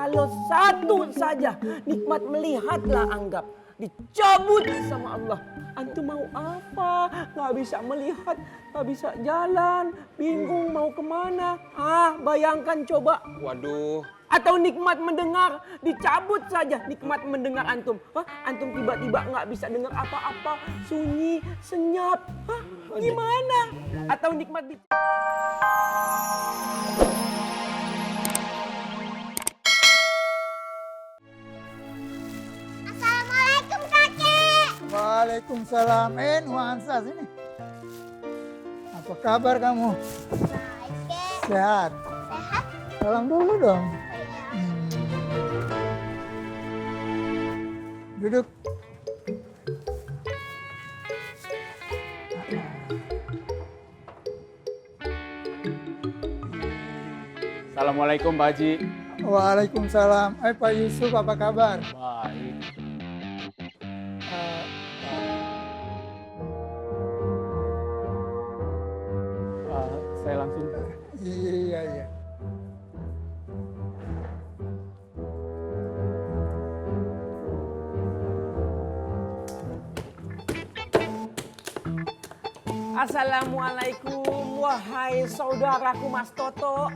Kalau satu saja nikmat melihatlah anggap dicabut sama Allah. Antum mau apa? Nggak bisa melihat, nggak bisa jalan, bingung mau kemana. Bayangkan coba. Waduh. Atau nikmat mendengar, dicabut saja nikmat mendengar antum. Antum tiba-tiba nggak bisa dengar apa-apa, sunyi, senyap. Gimana? Atau nikmat Assalamualaikum kakek. Waalaikumsalam. Nuansa sini. Apa kabar kamu? Baik kek. Sehat? Sehat? Salam dulu dong. Duduk. Assalamualaikum Pak Haji. Waalaikumsalam. Pak Yusuf, apa kabar? Baik. Saya langsung. Iya. Assalamualaikum, wahai saudaraku Mas Toto.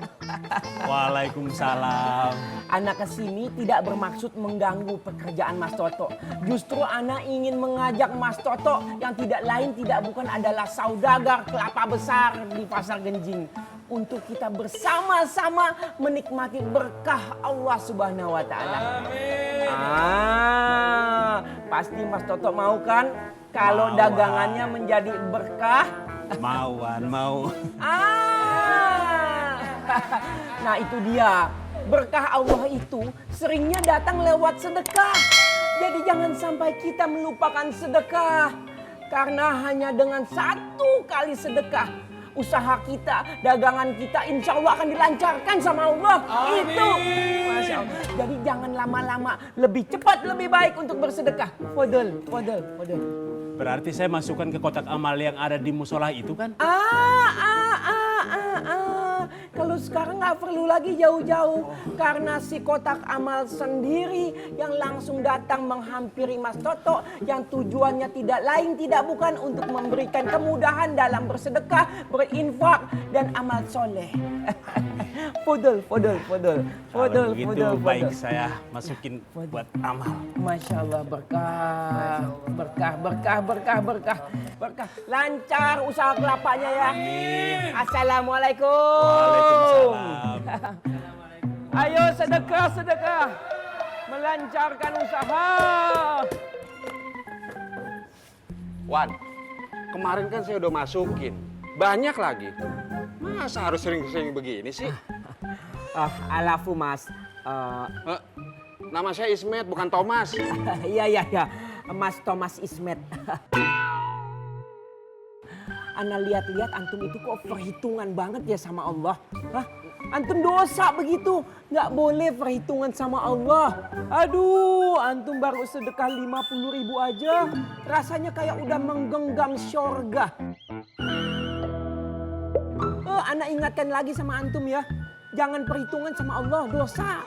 Waalaikumsalam. Anak kesini tidak bermaksud mengganggu pekerjaan Mas Toto. Justru Ana ingin mengajak Mas Toto yang tidak lain tidak bukan adalah saudagar kelapa besar di Pasar Genjing. Untuk kita bersama-sama menikmati berkah Allah Subhanahu wa Ta'ala. Amin. Pasti Mas Toto mau kan? Kalau dagangannya menjadi berkah. Mau. Nah itu dia. Berkah Allah itu seringnya datang lewat sedekah. Jadi jangan sampai kita melupakan sedekah. Karena hanya dengan satu kali sedekah, usaha kita, dagangan kita insya Allah akan dilancarkan sama Allah. Amin. Itu. Masya Allah. Jadi jangan lama-lama. Lebih cepat, lebih baik untuk bersedekah. Fadl. Berarti saya masukkan ke kotak amal yang ada di musola itu kan? Kalau sekarang nggak perlu lagi jauh-jauh. Karena si kotak amal sendiri yang langsung datang menghampiri Mas Toto. Yang tujuannya tidak lain tidak bukan untuk memberikan kemudahan dalam bersedekah, berinfak, dan amal soleh. Fadl. Kalau begitu baik saya masukin buat amal. Masya Allah berkah. Lancar usaha kelapanya ya. Amin. Assalamualaikum. Waalaikumsalam. Ayo sedekah. Melancarkan usaha. Wan, kemarin kan saya udah masukin. Banyak lagi. Masa harus sering-sering begini sih? Alafu Mas. Nama saya Ismet, bukan Thomas. Iya. Mas Thomas Ismet. Ana lihat-lihat antum itu kok perhitungan banget ya sama Allah. Antum dosa begitu. Nggak boleh perhitungan sama Allah. Aduh, antum baru sedekah 50.000 aja. Rasanya kayak udah menggenggam syurga. Ana ingatkan lagi sama antum ya. Jangan perhitungan sama Allah, dosa.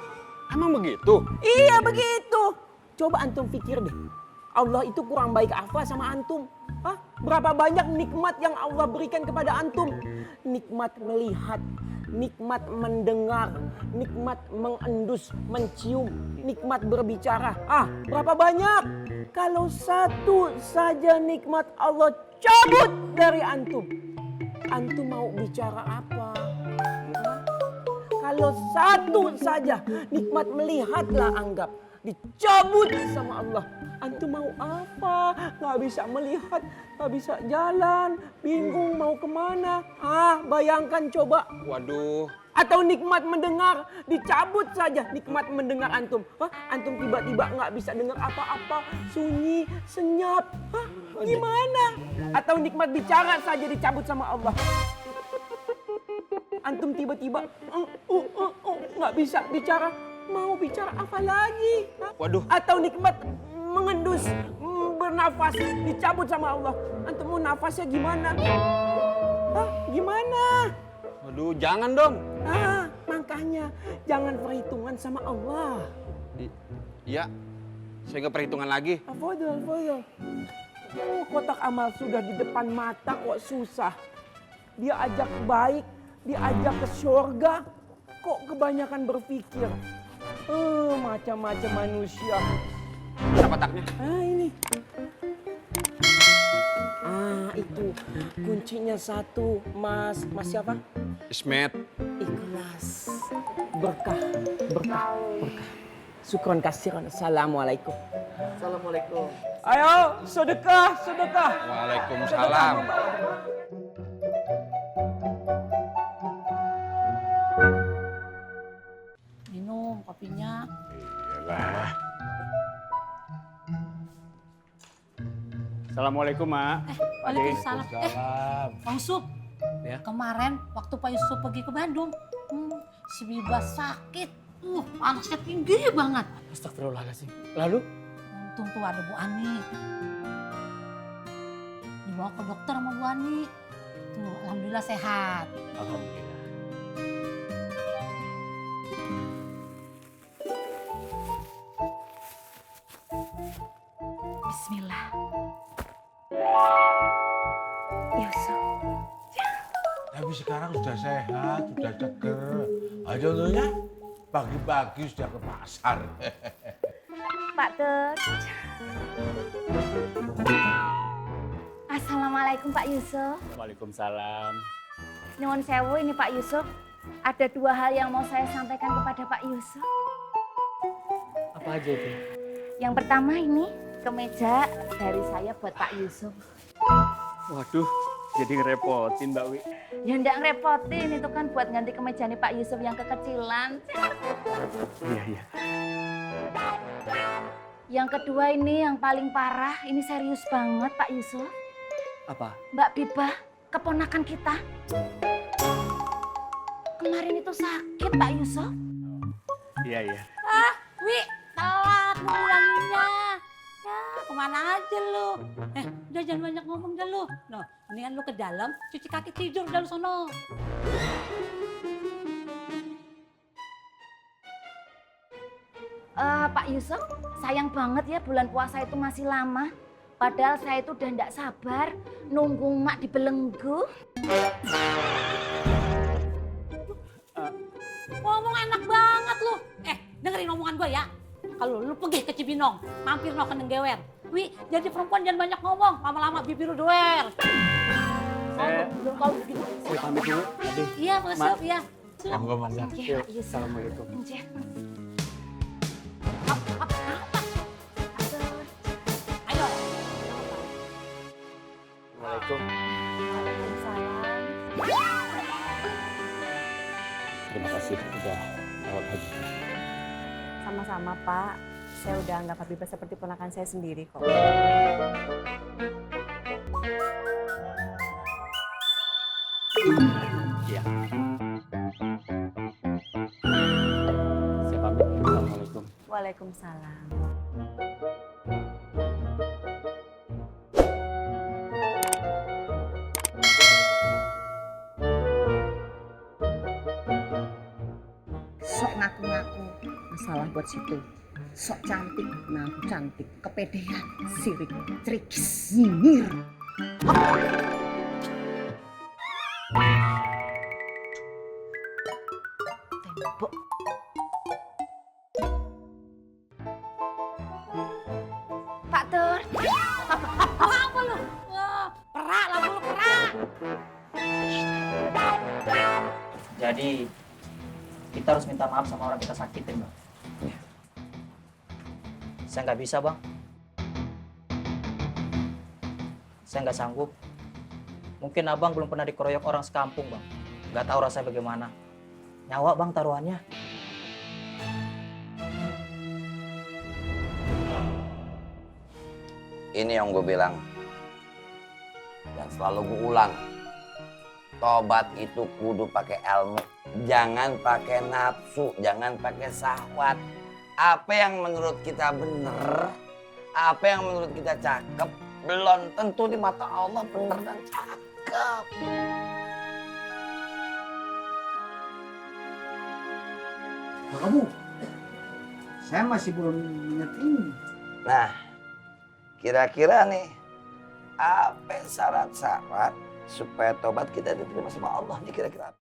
Emang begitu? Iya begitu. Coba antum pikir deh. Allah itu kurang baik apa sama antum? Berapa banyak nikmat yang Allah berikan kepada antum? Nikmat melihat, nikmat mendengar, nikmat mengendus, mencium, nikmat berbicara. Berapa banyak? Kalau satu saja nikmat Allah cabut dari antum, antum mau bicara apa? Kalau satu saja nikmat melihatlah anggap dicabut sama Allah. Antum mau apa? Nggak bisa melihat, nggak bisa jalan, bingung mau kemana. Bayangkan coba. Waduh. Atau nikmat mendengar, dicabut saja nikmat mendengar antum. Antum tiba-tiba nggak bisa dengar apa-apa, sunyi, senyap. Gimana? Atau nikmat bicara saja dicabut sama Allah. Antum tiba-tiba nggak bisa bicara. Mau bicara apa lagi? Waduh. Atau nikmat mengendus, bernafas, dicabut sama Allah. Antum mau nafasnya gimana? Gimana? Waduh, jangan dong. Makanya makanya jangan perhitungan sama Allah. Iya, saya nggak perhitungan lagi. Afodol. Oh, kotak amal sudah di depan mata kok susah. Dia ajak baik, dia ajak ke surga. Kok kebanyakan berpikir? Macam-macam manusia. Mana kotaknya? Ini. Itu kuncinya satu, Mas siapa? Ismet. Ikhlas. Berkah. Syukron kasiran. Assalamualaikum. Assalamualaikum. Ayo, sedekah. Waalaikumsalam. Minum kopinya. Iyalah. Assalamualaikum, Mak. Waalaikumsalam. Bang Sup. Ya. Kemarin waktu Pak Yusuf pergi ke Bandung, si Bibas sakit. Panasnya tinggi banget. Astagfirullahaladzim. Lalu? Untung tuh ada Bu Ani. Dibawa ke dokter sama Bu Ani. Tuh, alhamdulillah sehat. Alhamdulillah. Bismillah. Yusuf. Tapi sekarang sudah sehat, sudah seger. Aja contohnya pagi-pagi sudah ke pasar. Pak Tut. Assalamualaikum Pak Yusuf. Waalaikumsalam. Nyuwun sewu ini Pak Yusuf. Ada 2 hal yang mau saya sampaikan kepada Pak Yusuf. Apa aja itu? Yang pertama ini kemeja dari saya buat Pak Yusuf. Waduh, jadi ngerepotin Mbak Wi. Ya enggak ngerepotin, itu kan buat ganti kemejanya Pak Yusuf yang kekecilan. Iya. Yang kedua ini yang paling parah, ini serius banget Pak Yusuf. Apa? Mbak Bibah, keponakan kita. Kemarin itu sakit Pak Yusuf. Iya. Wi, telat ngulanginnya. Ya, kemana aja lu? Udah jangan banyak ngomong dah lu. Noh, mendingan lu ke dalam, cuci kaki tidur dah lu sono. Pak Yusuf, sayang banget ya bulan puasa itu masih lama. Padahal saya itu udah nggak sabar nunggu mak dibelenggu. Ngomong enak banget lu. Dengerin omongan gue ya. Kalau lu pergi ke Cibinong, mampir no ke Nenggewer. Wi, jadi perempuan jangan banyak ngomong. Lama-lama bibir lu doer. Kalau begitu. Saya pamit dulu. Iya, masuk ya. Monggo. Iya, Pak Yusuf. Assalamualaikum. Iya. Ayo. Assalamualaikum. Waalaikumsalam. Terima kasih sudah rawat haji. Sama-sama Pak, saya udah anggap Habibah seperti ponakan saya sendiri kok. Iya. Saya pamit. Assalamualaikum. Waalaikumsalam. Sok ngaku-ngaku masalah buat situ. Sok cantik, nah aku cantik. Kepedean, sirik, trikis, nyinyir. Tembok. Pak Tur. Apa lu? Wah, perak lah lu, perak. Jadi kita harus minta maaf sama orang kita sakitin, Bang. Saya nggak bisa, Bang. Saya nggak sanggup. Mungkin Abang belum pernah dikeroyok orang sekampung, Bang. Nggak tahu rasanya bagaimana. Nyawa, Bang, taruhannya. Ini yang gue bilang. Dan selalu gue ulang. Tobat itu kudu pakai ilmu. Jangan pakai nafsu, jangan pakai syahwat. Apa yang menurut kita benar, apa yang menurut kita cakep, belum tentu di mata Allah benar dan cakep. Kamu, saya masih belum ngerti. Nah, kira-kira nih, apa syarat-syarat supaya tobat kita diterima sama Allah nih kira-kira?